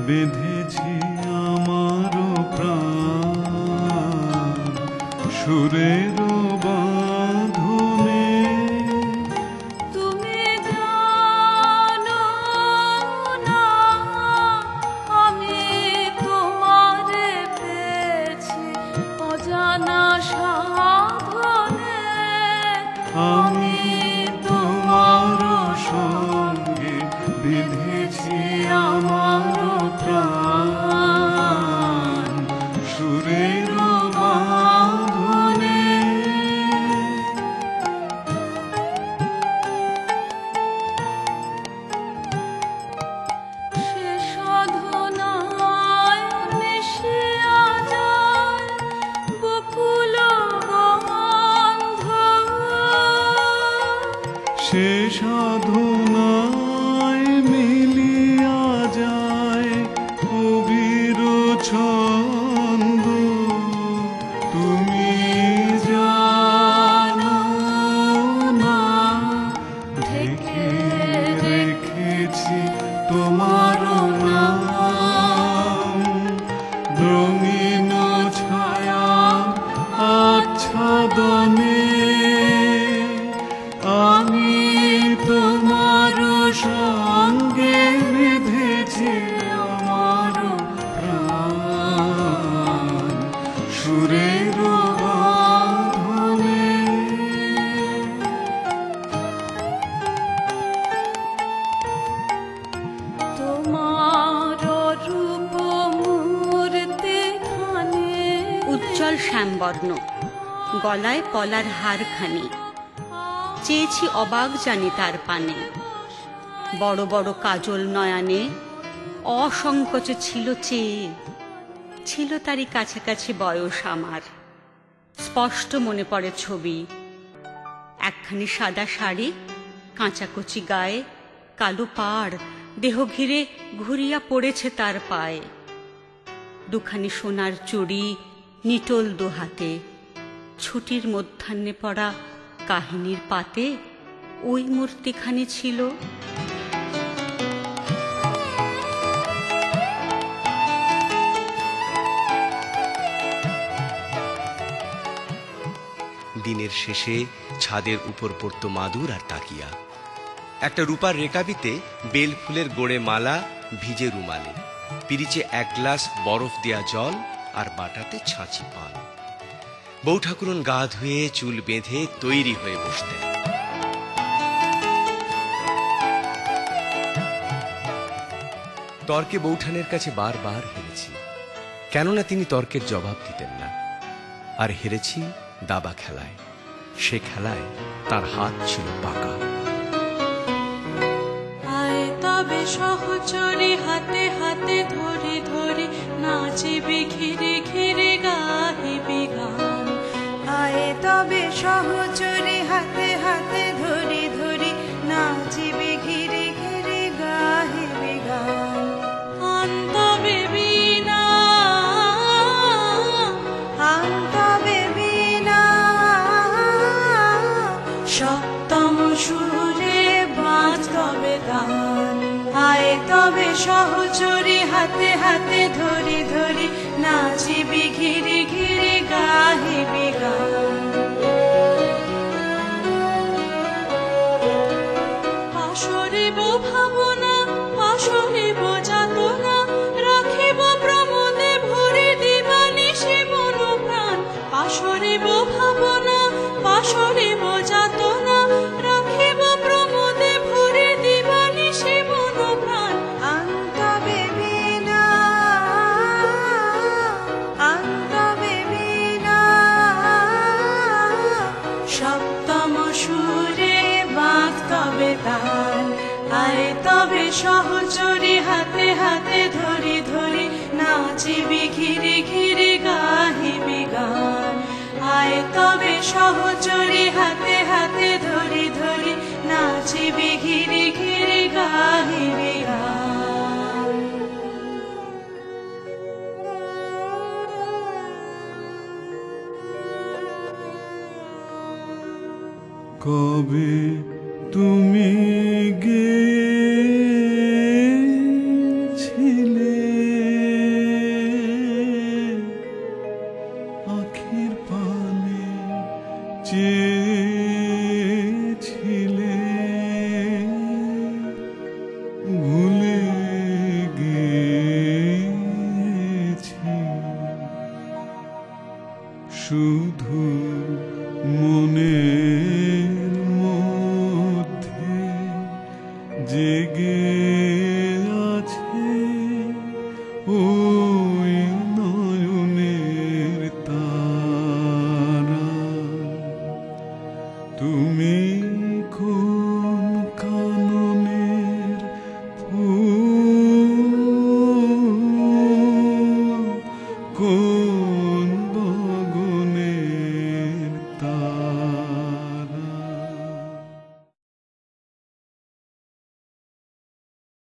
বেঁধেছি আমারও প্রাণ সুরের বাঁধনে। তুমি জানো না আমি তোমারে পেয়েছি অজানা সাধনে। আমি তোমারও সঙ্গে বেঁধেছি আমারও প্রাণ সুরের বাঁধনে। সে সাধনায় মিশিয়া যায় বকুল গন্ধ। সে সাধনায় মিলিয়া যায় কবির ছন্দ। তুমি জানো না ঢেকে রেখেছি তোমার নাম রঙিন ছায়া আচ্ছাদনে। আমি তোমার সঙ্গে বেঁধেছি আমার প্রাণ সুরের বাঁধনে। তোমার রূপ মূর্তি খানে উজ্জ্বল শ্যামবর্ণ, গলায় পলার হারখানি, চেয়েছি অবাক জানি তার পানে। বড় বড় কাজল নয়নে অসংকোচে ছিল চেয়ে, ছিল তারই কাছাকাছি বয়স আমার। স্পষ্ট মনে পড়ে ছবি, একখানি সাদা শাড়ি, কাঁচাকচি গায়ে, কালো পাড়, দেহ ঘিরে ঘুরিয়া পড়েছে তার পায়ে। দুখানি সোনার চুড়ি, নিটোল দুহাতে, ছুটির মধ্যাহ্নে পড়া কাহিনীর পাতে ওই মূর্তিখানি ছিল। দিনের শেষে ছাদের উপর পড়তো মাদুর আর তাকিয়া। একটা রূপার রেকাবিতে বেল ফুলের গোড়ে মালা, ভিজে রুমালে, পিরিচে এক গ্লাস বরফ দেয়া জল আর বাটাতে ছাঁচি পান। বউ ঠাকুরন গা ধুয়ে চুল বেঁধে তৈরি হয়ে বসতেন। তর্কে বৌঠানের কাছে বারবার হেরেছি, কেননা তিনি তর্কের জবাব দিতেন না। আর হেরেছি দাবা খেলায়, সে খেলায় তার হাত ছিল পাকা। আয় তবে সহচরে হাতে হাতে ধরে ধরে নাচিবি ঘিরে ঘিরে গাহিবি গান। আয় তবে সহচরে হাতে হাতে ধরে ধরে নাচিবি ঘিরে ঘিরে গাহিবি গান। আন্তবে বিনা আন্তবে বিনা সপ্তম সুরে বাজবে গান। আয় তবে সহচরে হাতে হাতে ধরে ধরে নাচিবি ঘিরে ঘিরে গাহিবি গান। পাশরিব ভাবনা পাশরিব যাতনা রাখিব প্রমোদে ভরে দিবানিশি মন প্রাণ। পাশরিব ভাবনা পাশরিব যাতনা রাখিব প্রমোদে ভরে দিবানিশি মন প্রাণ। আন্তবে বিনা আন্তবে বিনা সপ্তম সুরে বাজবে গান। আয় তবে সহচরে হাতে হাতে ধরে ধরে নাচিবি ঘিরে ঘিরে গাহিবি গান। আয় তবে সহচরে হাতে হাতে ধরে ধরে নাচিবি ঘিরে ঘিরে গাহিবি গান। কবে তুমি গেছিলে শুধু মনের মধ্যে জেগে আছে ওই নয়নের তারা। তুমি কোন কাননের ফুল, কোন